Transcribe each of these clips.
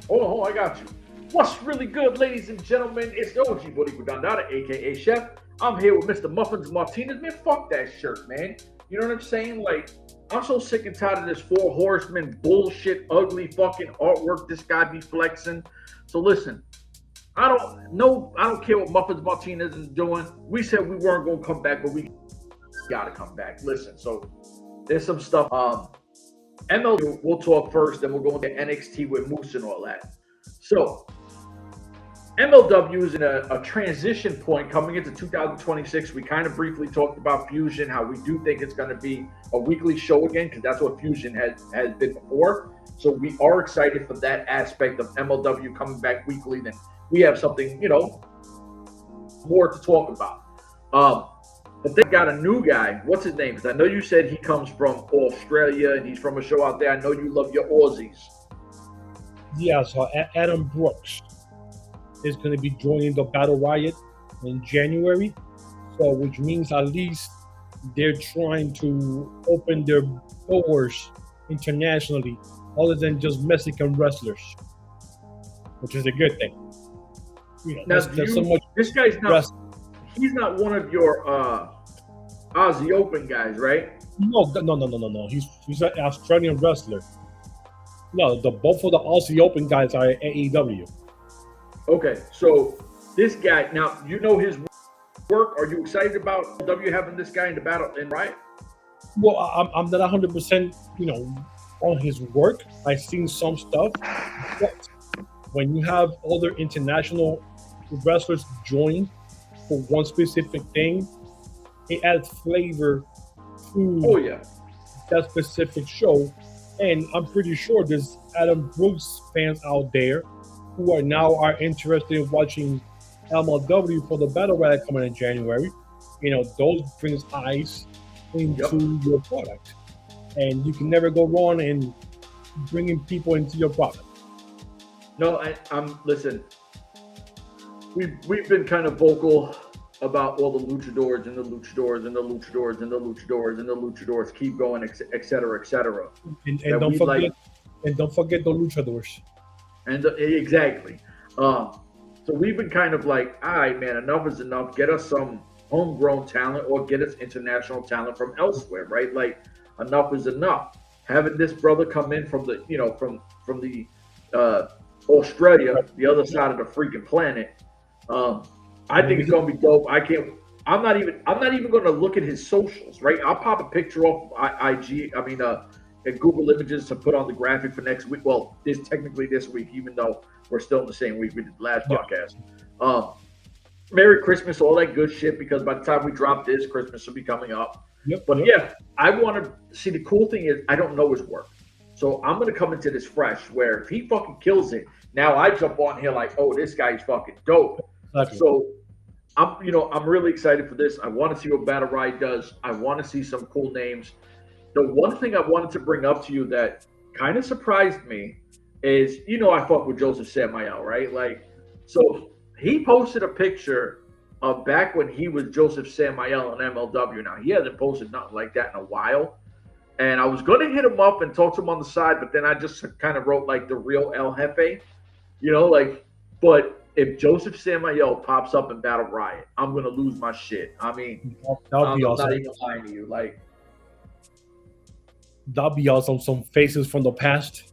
Hold on, I got you. What's really good, ladies and gentlemen? It's the OG Buddy Gudandada, aka Chef. I'm here with Mr. Muffins Martinez. Man, fuck that shirt, man. You know what I'm saying? Like, I'm so sick and tired of this Four Horsemen bullshit, ugly fucking artwork this guy be flexing. So listen, I don't care what Muffins Martinez is doing. We said we weren't gonna come back, but we gotta come back. Listen, so there's some stuff. MLW, we'll talk first, then we'll go into NXT with Moose and all that. So, MLW is in a transition point coming into 2026. We kind of briefly talked about Fusion, how we do think it's going to be a weekly show again, because that's what Fusion has been before. So we are excited for that aspect of MLW coming back weekly. Then we have something, more to talk about. But they got a new guy. What's his name? Because I know you said he comes from Australia and he's from a show out there. I know you love your Aussies. Yeah, so Adam Brooks is going to be joining the Battle Riot in January. So, which means at least they're trying to open their doors internationally, other than just Mexican wrestlers, which is a good thing. Now, this guy's not. He's not one of your Aussie Open guys, right? No. He's an Australian wrestler. No, both of the Aussie Open guys are at AEW. Okay, so this guy, now you know his work. Are you excited about W having this guy in the battle in Riot? Well, I'm not 100%, on his work. I've seen some stuff, but when you have other international wrestlers join for one specific thing, it adds flavor to that specific show. And I'm pretty sure there's Adam Brooks fans out there who are interested in watching MLW for the Battle Riot coming in January. Those brings eyes into your product. And you can never go wrong in bringing people into your product. No, listen, we've been kind of vocal about all the luchadors and the luchadors and the luchadors and the luchadors and the luchadors keep going, et cetera, et cetera. And don't forget the luchadors. And exactly. So we've been kind of like, all right, man, enough is enough. Get us some homegrown talent or get us international talent from elsewhere, right? Like, enough is enough. Having this brother come in from the, from the Australia, the other side of the freaking planet. I think it's gonna be dope. I'm not even going to look at his socials, right? I'll pop a picture off IG. At Google Images to put on the graphic for next week. Well, technically this week, even though we're still in the same week we did the last podcast. Merry Christmas, all that good shit, because by the time we drop this, Christmas will be coming up. But I want to see, the cool thing is I don't know his work. So I'm going to come into this fresh, where if he fucking kills it, now I jump on here like, oh, this guy's fucking dope. Exactly. So I'm really excited for this. I want to see what Battle Riot does. I want to see some cool names. The one thing I wanted to bring up to you that kind of surprised me is, I fuck with Josef Samael, right? Like, so he posted a picture of back when he was Josef Samael on MLW. Now, he hasn't posted nothing like that in a while. And I was going to hit him up and talk to him on the side, but then I just kind of wrote like the real El Jefe, but if Josef Samael pops up in Battle Riot, I'm going to lose my shit. I mean, that would be awesome. I'm not even lying to you. Like, that'd be awesome. Some faces from the past.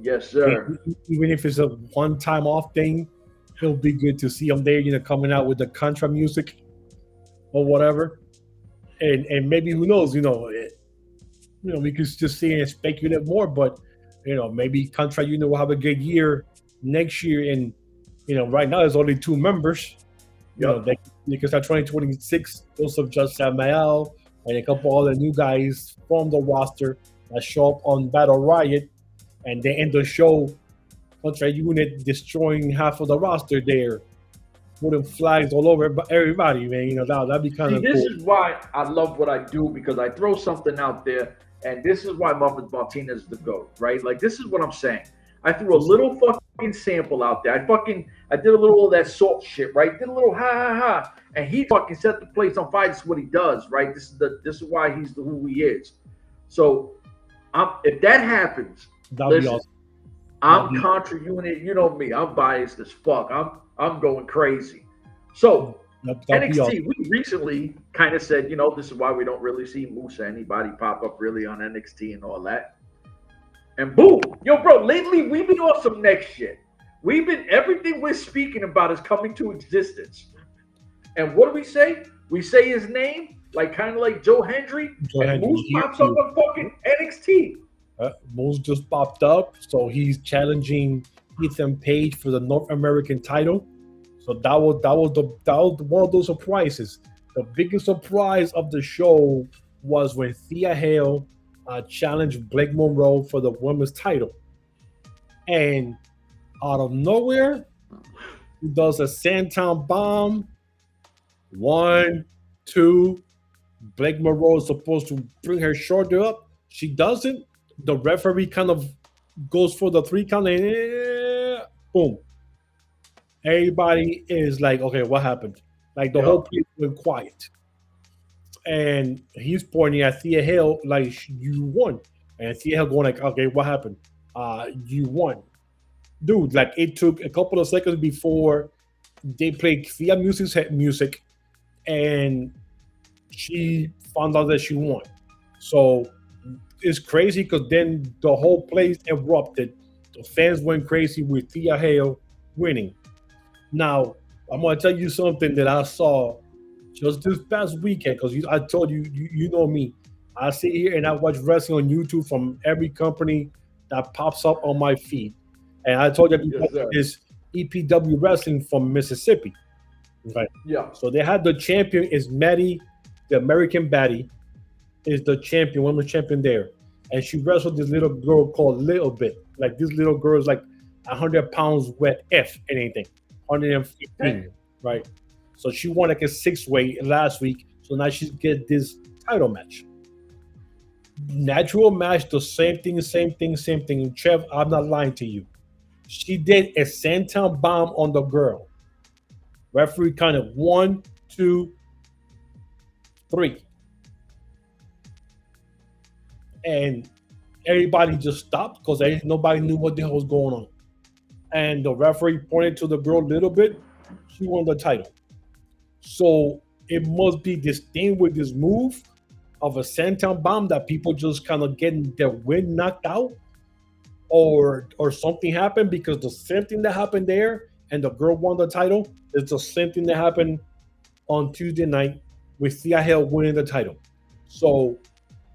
Yes, sir. Even if it's a one-time off thing, it'll be good to see them there, coming out with the Contra music or whatever. And maybe, who knows, we could just see and speculate more, but, maybe Contra will have a good year next year. And, right now there's only 2 members. They can start 2026, Josef just Samael, and a couple other new guys from the roster that show up on Battle Riot, and they end the show Contra unit destroying half of the roster there, putting flags all over everybody, man. That'd be kind of cool. This is why I love what I do, because I throw something out there, and this is why Muffins Martinez is the GOAT, right? Like, this is what I'm saying. I threw a little fucking sample out there. I did a little of that salt shit, right? Did a little ha, and he fucking set the place on fire. This is what he does, right? This is why he's who he is. So, if that happens, that'd be awesome. I'm contra unit. You know me. I'm biased as fuck. I'm going crazy. So That'll be NXT, awesome. we recently kind of said, this is why we don't really see Moose or anybody pop up really on NXT and all that. And boom, yo, bro, lately we've been on some next shit. Everything we're speaking about is coming to existence. And what do we say? We say his name, like kind of like Joe Hendry, and Moose pops up on fucking NXT. Moose just popped up, so he's challenging Ethan Page for the North American title. So that was one of those surprises. The biggest surprise of the show was when Thea Hale challenged Blake Monroe for the women's title, and out of nowhere, he does a Sandtown bomb. 1, 2. Blake Monroe is supposed to bring her shoulder up. She doesn't. The referee kind of goes for the 3 count and boom. Everybody is like, okay, what happened? Like the whole place went quiet. And he's pointing at Thea Hale like, you won. And Thea Hale going like, okay, what happened? You won. Dude, like it took a couple of seconds before they played Thea music and she found out that she won. So it's crazy because then the whole place erupted. The fans went crazy with Thea Hale winning. Now, I'm going to tell you something that I saw just this past weekend because I told you, you know me. I sit here and I watch wrestling on YouTube from every company that pops up on my feed. And I told you this EPW wrestling from Mississippi. Okay. Yeah. So they had the champion is Maddie, the American Baddie, is the champion, women's champion there. And she wrestled this little girl called Little Bit. Like this little girl is like 100 pounds wet F anything. 115, right? So she won like a 6-way last week. So now she's get this title match. Natural match, the same thing. Trev, I'm not lying to you. She did a senton bomb on the girl. Referee kind of 1, 2, 3. And everybody just stopped because nobody knew what the hell was going on. And the referee pointed to the girl a little bit. She won the title. So it must be this thing with this move of a senton bomb that people just kind of getting their wind knocked out, or something happened, because the same thing that happened there and the girl won the title is the same thing that happened on Tuesday night with Thea Hale winning the title. So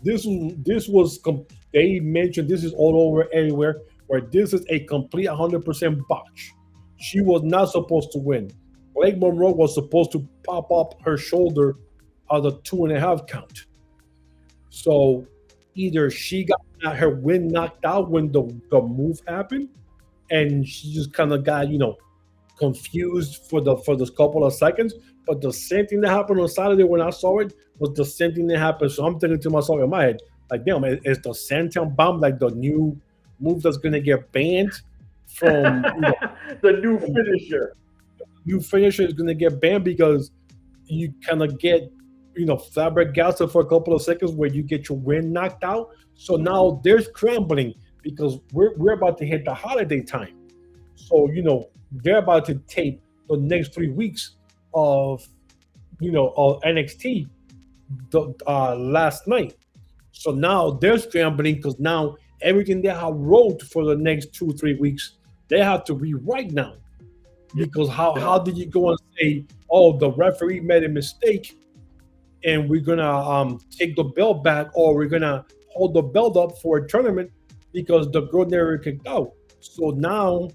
this was they mentioned this is all over everywhere, where this is a complete 100% botch. She was not supposed to win. Blake Monroe was supposed to pop up her shoulder on the 2.5 count. So either she got her wind knocked out when the move happened, and she just kind of got confused for this couple of seconds. But the same thing that happened on Saturday when I saw it was the same thing that happened. So I'm thinking to myself in my head, like, damn, is the senton bomb like the new move that's gonna get banned from the new finisher? New finisher is gonna get banned because you kind of get flabbergasted for a couple of seconds where you get your wind knocked out. So now they're scrambling because we're about to hit the holiday time. So they're about to tape the next 3 weeks of NXT last night. So now they're scrambling because now everything they have wrote for the next 2-3 weeks, they have to rewrite now. Because how did you go and say, oh, the referee made a mistake and we're gonna take the belt back, or we're gonna hold the belt up for a tournament because the girl never kicked out? So now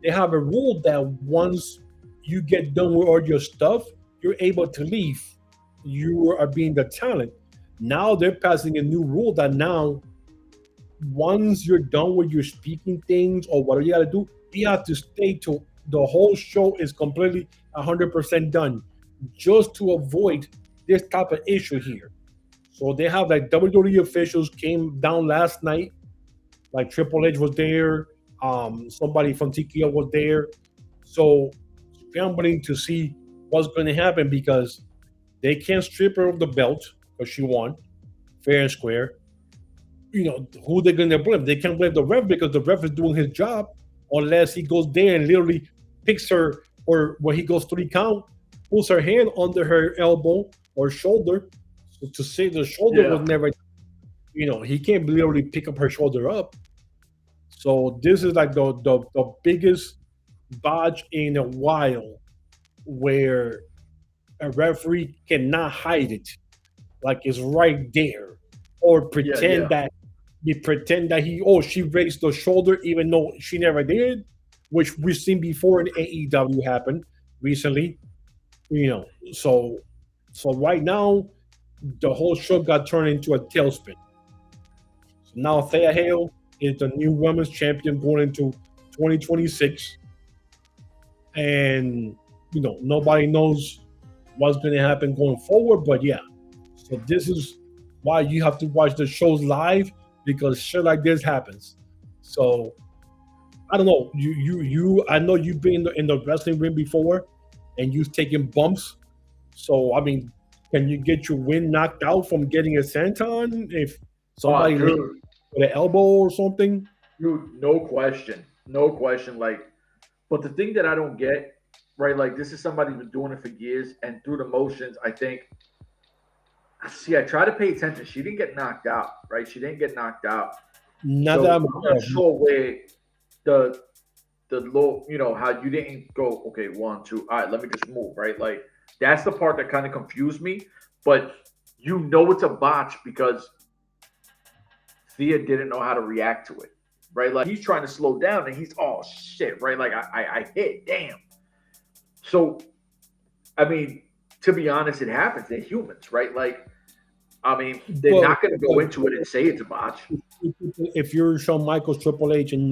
they have a rule that once you get done with all your stuff, you're able to leave. You are being the talent. Now they're passing a new rule that now once you're done with your speaking things or whatever you got to do, you have to stay till the whole show is completely 100% done, just to avoid this type of issue here. So they have like WWE officials came down last night, like Triple H was there, somebody from TKO was there. So scrambling to see what's going to happen, because they can't strip her of the belt because she won fair and square. who they're gonna blame. They can't blame the ref because the ref is doing his job, unless he goes there and literally picks her, or when he goes 3 count, pulls her hand under her elbow or shoulder, to say the shoulder was never, he can't literally pick up her shoulder up. So this is like the biggest botch in a while, where a referee cannot hide it, like it's right there, or pretend that she raised the shoulder even though she never did, which we've seen before in AEW happen recently. So right now the whole show got turned into a tailspin. So now Thea Hale is the new women's champion going into 2026, and nobody knows what's going to happen going forward. But yeah, so this is why you have to watch the shows live, because shit like this happens. So I don't know. I know you've been in the wrestling ring before, and you've taken bumps. So I mean, can you get your wind knocked out from getting a senton if somebody with an elbow or something? Dude, no question. Like, but the thing that I don't get, right? Like, this is somebody who's been doing it for years, and through the motions, I think. See, I try to pay attention. She didn't get knocked out, right? She didn't get knocked out. I'm not sure where the low, how you didn't go, okay, 1, 2, all right, let me just move, right? Like, that's the part that kind of confused me. But it's a botch because Thea didn't know how to react to it, right? Like, he's trying to slow down, and he's, oh, shit, right? Like, I hit, damn. So, I mean, to be honest, it happens. They're humans, right? Like, I mean, they're not going to go into it and say it's a botch. If you're Shawn Michaels, Triple H, and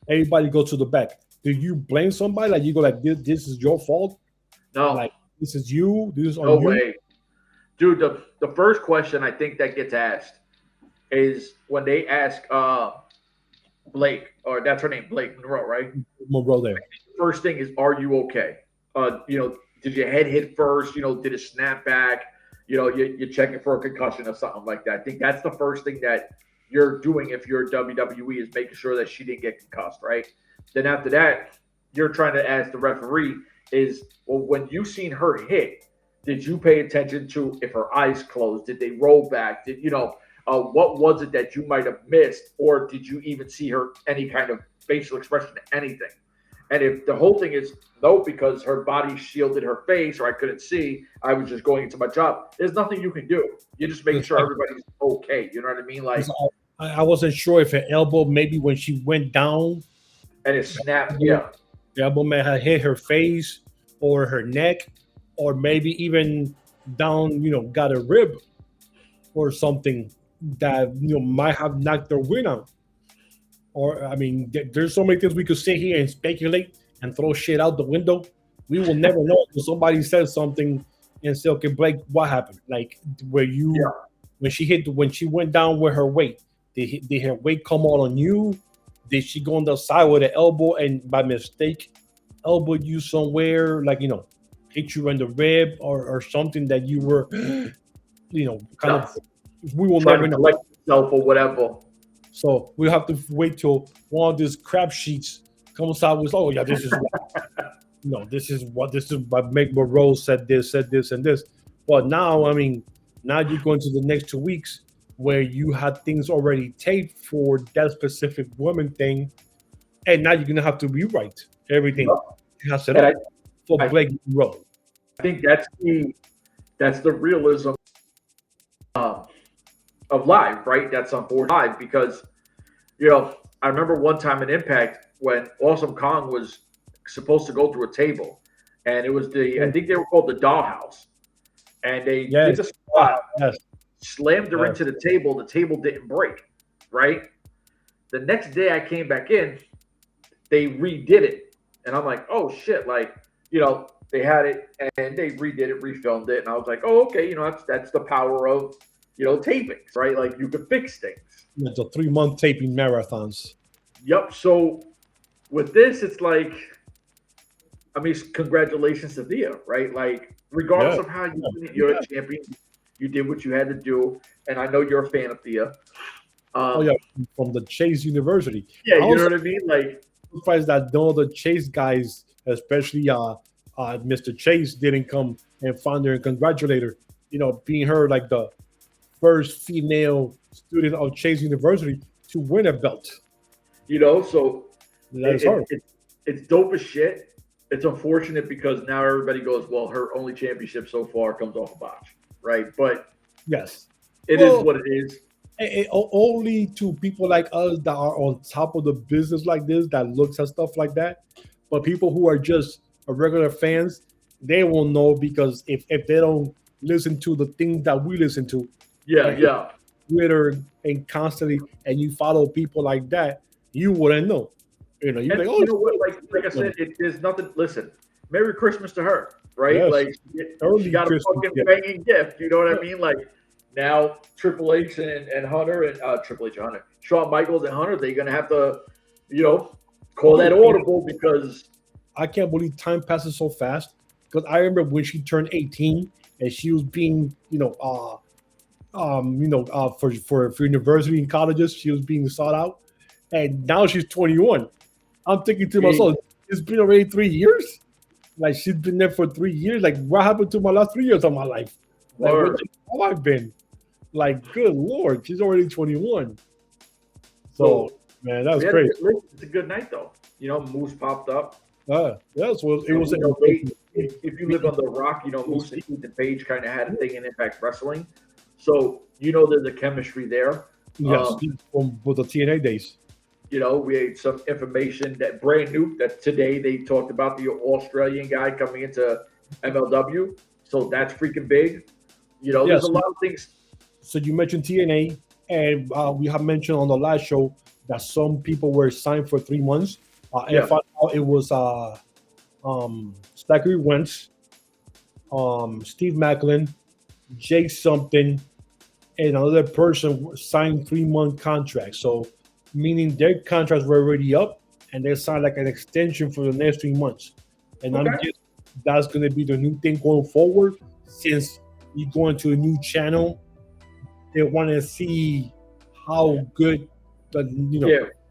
everybody goes to the back, do you blame somebody? Like, you go like, this is your fault? No. Like, this is you? This is on no you? way. Dude, the first question I think that gets asked is when they ask Blake, or that's her name, Blake Monroe, right? Monroe there. The first thing is, are you okay? Did your head hit first? Did it snap back? You're checking for a concussion or something like that. I think that's the first thing that you're doing if you're WWE, is making sure that she didn't get concussed, right? Then after that, you're trying to ask the referee is, well, when you seen her hit, did you pay attention to if her eyes closed? Did they roll back? What was it that you might have missed? Or did you even see her any kind of facial expression, anything? And if the whole thing is no, because her body shielded her face, or I couldn't see, I was just going into my job, there's nothing you can do. You're just making sure everybody's okay. You know what I mean? Like, I wasn't sure if her elbow, maybe when she went down and it snapped, the elbow may have hit her face or her neck, or maybe even down, got a rib or something that might have knocked her wind out. Or, I mean, there's so many things we could sit here and speculate and throw shit out the window. We will never know until somebody says something and say, okay, Blake, what happened? Like, when she went down with her weight, did her weight come all on you? Did she go on the side with the elbow and by mistake elbow you somewhere, like, hit you in the rib or something that you were, kind of, we will never know. Like yourself or whatever. So we have to wait till one of these crap sheets comes out with, oh yeah, this is this is what Mick Monroe said this, and this. But now, I mean, now you're going to the next 2 weeks where you had things already taped for that specific woman thing, and now you're gonna have to rewrite everything. You have set up for Blake Monroe. I think that's the realism of live, right? That's unfortunate live because, I remember one time in Impact when Awesome Kong was supposed to go through a table, and it was I think they were called the Dollhouse, and they did the spot, slammed her into the table didn't break, right? The next day I came back in, they redid it, and I'm like, oh shit, like, they had it and they redid it, refilmed it, and I was like, oh, okay, that's the power of tapings, right? Like, you could fix things. It's a 3-month taping marathons. Yep. So with this, it's like, I mean, congratulations to Thea, right? Like, regardless of how you're a champion, you did what you had to do, and I know you're a fan of Thea. Oh yeah, from the Chase University. Yeah, you know what I mean? Like, surprised that none of the Chase guys, especially Mr. Chase, didn't come and find her and congratulate her. You know, being her like the first female student of Chase University to win a belt. you know, so That's hard. it's dope as shit. It's unfortunate because now everybody goes, well, her only championship so far comes off a botch, right? But Yes, it is what it is. only to people like us that are on top of the business like this that looks at stuff like that. But people who are just regular fans, they won't know because if they don't listen to the things that we listen to, Yeah. Twitter and constantly, and you follow people like that, you wouldn't know. You know, you're And like, oh, you know what? Like I said, there's nothing. Listen, Merry Christmas to her, right? Yes. Like Early she got a Christmas fucking gift. banging gift. You know what I mean? Like now, Triple H and Hunter and Triple H and Hunter, Shawn Michaels and Hunter, they're gonna have to, you know, call that audible because I can't believe time passes so fast. Because I remember when she turned 18 and she was being, for university and colleges, she was being sought out, and now she's 21. I'm thinking to myself, it's been already 3 years. Like she's been there for 3 years. Like what happened to my last 3 years of my life? Like where have I been? Like good lord, she's already 21. So man, that's crazy. It's a good night though. You know, Moose popped up. Yes, well, it was. If you live on the Rock, you know, Moose and Ethan Page kind of had a thing in Impact Wrestling, so you know there's a chemistry there. Yes, from the TNA days. You know, we had some information that brand new that today they talked about the Australian guy coming into MLW, so that's freaking big. You know, there's a lot of things. So you mentioned TNA, and we have mentioned on the last show that some people were signed for 3 months. And I found out it was Zachary Wentz, Steve Macklin, Jake something, and another person signed 3-month contracts. So meaning their contracts were already up and they signed like an extension for the next 3 months. And I'm guessing that's going to be the new thing going forward since you go into a new channel. They want to see how good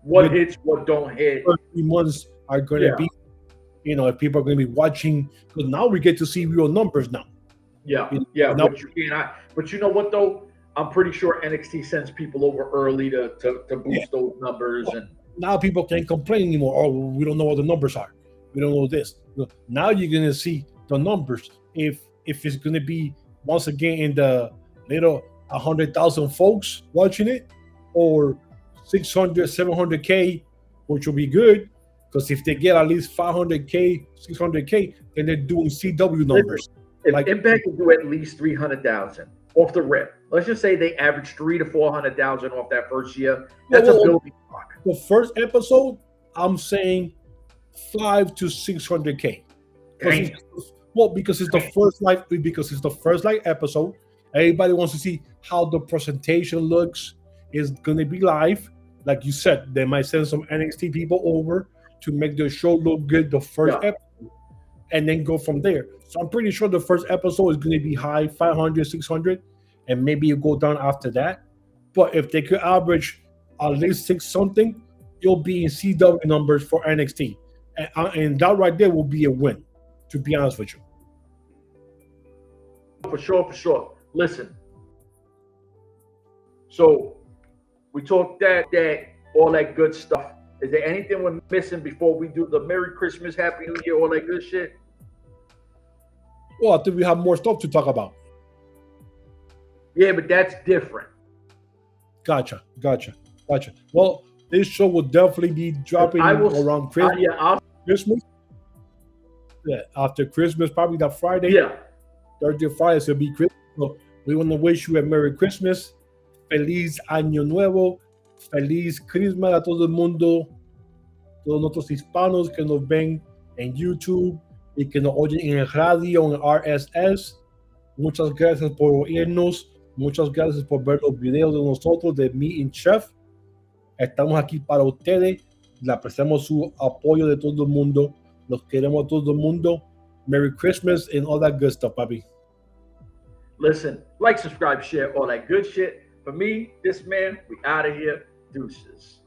what hits, what don't hit. 3 months are going to be. You know, if people are going to be watching, because now we get to see real numbers now. Yeah. But you know what though? I'm pretty sure NXT sends people over early to boost those numbers, and now people can't complain anymore. Oh, we don't know what the numbers are. We don't know this. Now you're going to see the numbers. If it's going to be once again in the little 100,000 folks watching it, or 600, 700K, which will be good. Because if they get at least 500K, 600K, then they're doing CW numbers. If Impact can do at least 300,000 off the rip, let's just say they average 300,000 to 400,000 off that first year. That's a building block. The first episode, I'm saying 500 to 600K. Because it's the first live episode. Everybody wants to see how the presentation looks. It's gonna be live, like you said. They might send some NXT people over to make the show look good the first episode, and then go from there. So I'm pretty sure the first episode is going to be high, 500, 600, and maybe you go down after that. But if they could average at least 6 something, you'll be in CW numbers for NXT. And that right there will be a win, to be honest with you. For sure. Listen. So we talked that all that good stuff. Is there anything we're missing before we do the Merry Christmas, Happy New Year, all that good shit? Well, I think we have more stuff to talk about. Yeah, but that's different. Gotcha. Well, this show will definitely be dropping around Christmas. Christmas. Yeah, after Christmas, probably that Friday. Yeah. Thursday or Friday, so it'll be Christmas. So we want to wish you a Merry Christmas, Feliz Año Nuevo, Feliz Christmas a todo el mundo, todos nuestros hispanos que nos ven en YouTube y que nos oyen en el radio, en RSS. Muchas gracias por oírnos. Muchas gracias por ver los videos de nosotros, de Me and Chef. Estamos aquí para ustedes. Le apreciamos su apoyo de todo el mundo. Los queremos a todo el mundo. Merry Christmas and all that good stuff, papi. Listen, like, subscribe, share, all that good shit. For me, this man, we out of here. Deuces.